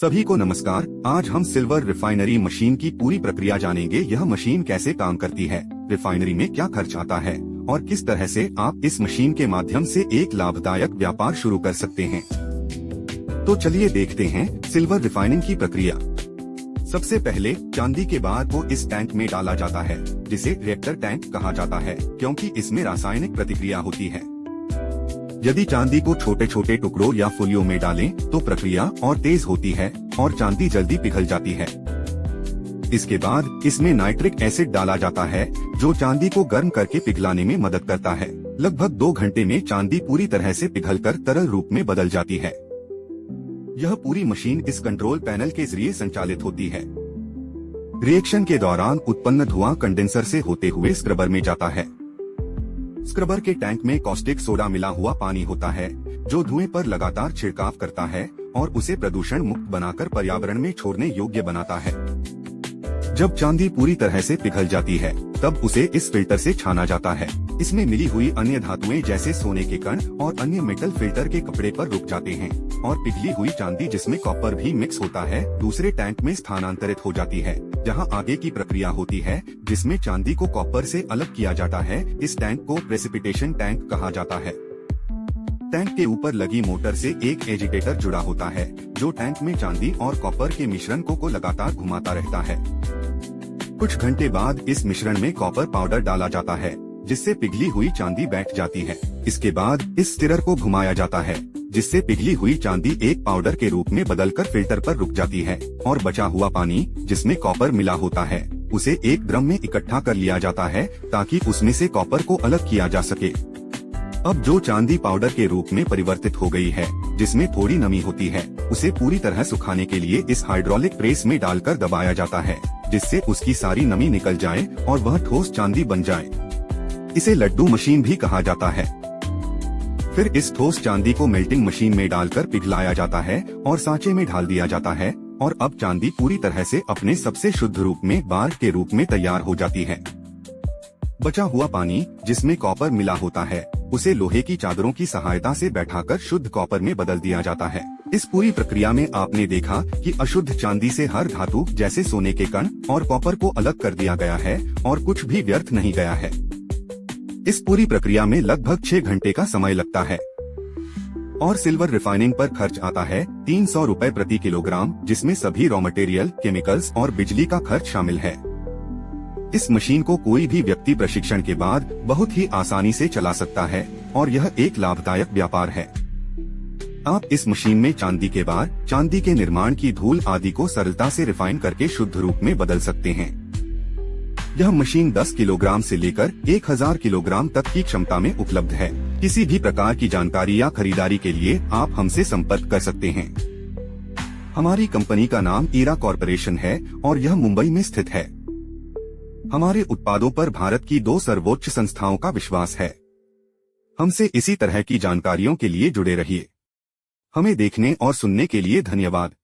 सभी को नमस्कार। आज हम सिल्वर रिफाइनरी मशीन की पूरी प्रक्रिया जानेंगे। यह मशीन कैसे काम करती है, रिफाइनरी में क्या खर्च आता है और किस तरह से आप इस मशीन के माध्यम से एक लाभदायक व्यापार शुरू कर सकते हैं। तो चलिए देखते हैं सिल्वर रिफाइनिंग की प्रक्रिया। सबसे पहले चांदी के बार को इस टैंक में डाला जाता है, जिसे रिएक्टर टैंक कहा जाता है, क्योंकि इसमें रासायनिक प्रतिक्रिया होती है। यदि चांदी को छोटे छोटे टुकड़ों या फुलियों में डालें तो प्रक्रिया और तेज होती है और चांदी जल्दी पिघल जाती है। इसके बाद इसमें नाइट्रिक एसिड डाला जाता है, जो चांदी को गर्म करके पिघलाने में मदद करता है। लगभग 2 घंटे में चांदी पूरी तरह से पिघलकर तरल रूप में बदल जाती है। यह पूरी मशीन इस कंट्रोल पैनल के जरिए संचालित होती है। रिएक्शन के दौरान उत्पन्न धुआं कंडेंसर से होते हुए स्क्रबर में जाता है। स्क्रबर के टैंक में कॉस्टिक सोडा मिला हुआ पानी होता है, जो धुएं पर लगातार छिड़काव करता है और उसे प्रदूषण मुक्त बनाकर पर्यावरण में छोड़ने योग्य बनाता है। जब चांदी पूरी तरह से पिघल जाती है, तब उसे इस फिल्टर से छाना जाता है। इसमें मिली हुई अन्य धातुएं जैसे सोने के कण और अन्य मेटल फिल्टर के कपड़े पर रुक जाते हैं और पिघली हुई चांदी, जिसमें कॉपर भी मिक्स होता है, दूसरे टैंक में स्थानांतरित हो जाती है, जहां आगे की प्रक्रिया होती है, जिसमें चांदी को कॉपर से अलग किया जाता है। इस टैंक को प्रेसिपिटेशन टैंक कहा जाता है। टैंक के ऊपर लगी मोटर से एक एजिटेटर जुड़ा होता है, जो टैंक में चांदी और कॉपर के मिश्रण को लगातार घुमाता रहता है। कुछ घंटे बाद इस मिश्रण में कॉपर पाउडर डाला जाता है, जिससे पिघली हुई चांदी बैठ जाती है। इसके बाद इस स्टिरर को घुमाया जाता है, जिससे पिघली हुई चांदी एक पाउडर के रूप में बदलकर फिल्टर पर रुक जाती है और बचा हुआ पानी, जिसमें कॉपर मिला होता है, उसे एक ड्रम में इकट्ठा कर लिया जाता है, ताकि उसमें से कॉपर को अलग किया जा सके। अब जो चांदी पाउडर के रूप में परिवर्तित हो गई है, जिसमें थोड़ी नमी होती है, उसे पूरी तरह सुखाने के लिए इस हाइड्रोलिक प्रेस में डालकर दबाया जाता है, जिससे उसकी सारी नमी निकल जाए और वह ठोस चांदी बन जाए। इसे लड्डू मशीन भी कहा जाता है। फिर इस ठोस चांदी को मेल्टिंग मशीन में डालकर पिघलाया जाता है और सांचे में ढाल दिया जाता है, और अब चांदी पूरी तरह से अपने सबसे शुद्ध रूप में बार के रूप में तैयार हो जाती है। बचा हुआ पानी, जिसमें कॉपर मिला होता है, उसे लोहे की चादरों की सहायता से बैठाकर शुद्ध कॉपर में बदल दिया जाता है। इस पूरी प्रक्रिया में आपने देखा कि अशुद्ध चांदी से हर धातु जैसे सोने के कण और कॉपर को अलग कर दिया गया है और कुछ भी व्यर्थ नहीं गया है। इस पूरी प्रक्रिया में लगभग 6 घंटे का समय लगता है और सिल्वर रिफाइनिंग पर खर्च आता है 300 रुपए प्रति किलोग्राम, जिसमें सभी रॉ मटेरियल, केमिकल्स और बिजली का खर्च शामिल है। इस मशीन को कोई भी व्यक्ति प्रशिक्षण के बाद बहुत ही आसानी से चला सकता है और यह एक लाभदायक व्यापार है। आप इस मशीन में चांदी के बार, चांदी के निर्माण की धूल आदि को सरलता से रिफाइन करके शुद्ध रूप में बदल सकते हैं। यह मशीन 10 किलोग्राम से लेकर 1000 किलोग्राम तक की क्षमता में उपलब्ध है। किसी भी प्रकार की जानकारी या खरीदारी के लिए आप हमसे संपर्क कर सकते हैं। हमारी कंपनी का नाम ईरा कॉर्पोरेशन है और यह मुंबई में स्थित है। हमारे उत्पादों पर भारत की 2 सर्वोच्च संस्थाओं का विश्वास है। हमसे इसी तरह की जानकारियों के लिए जुड़े रहिए। हमें देखने और सुनने के लिए धन्यवाद।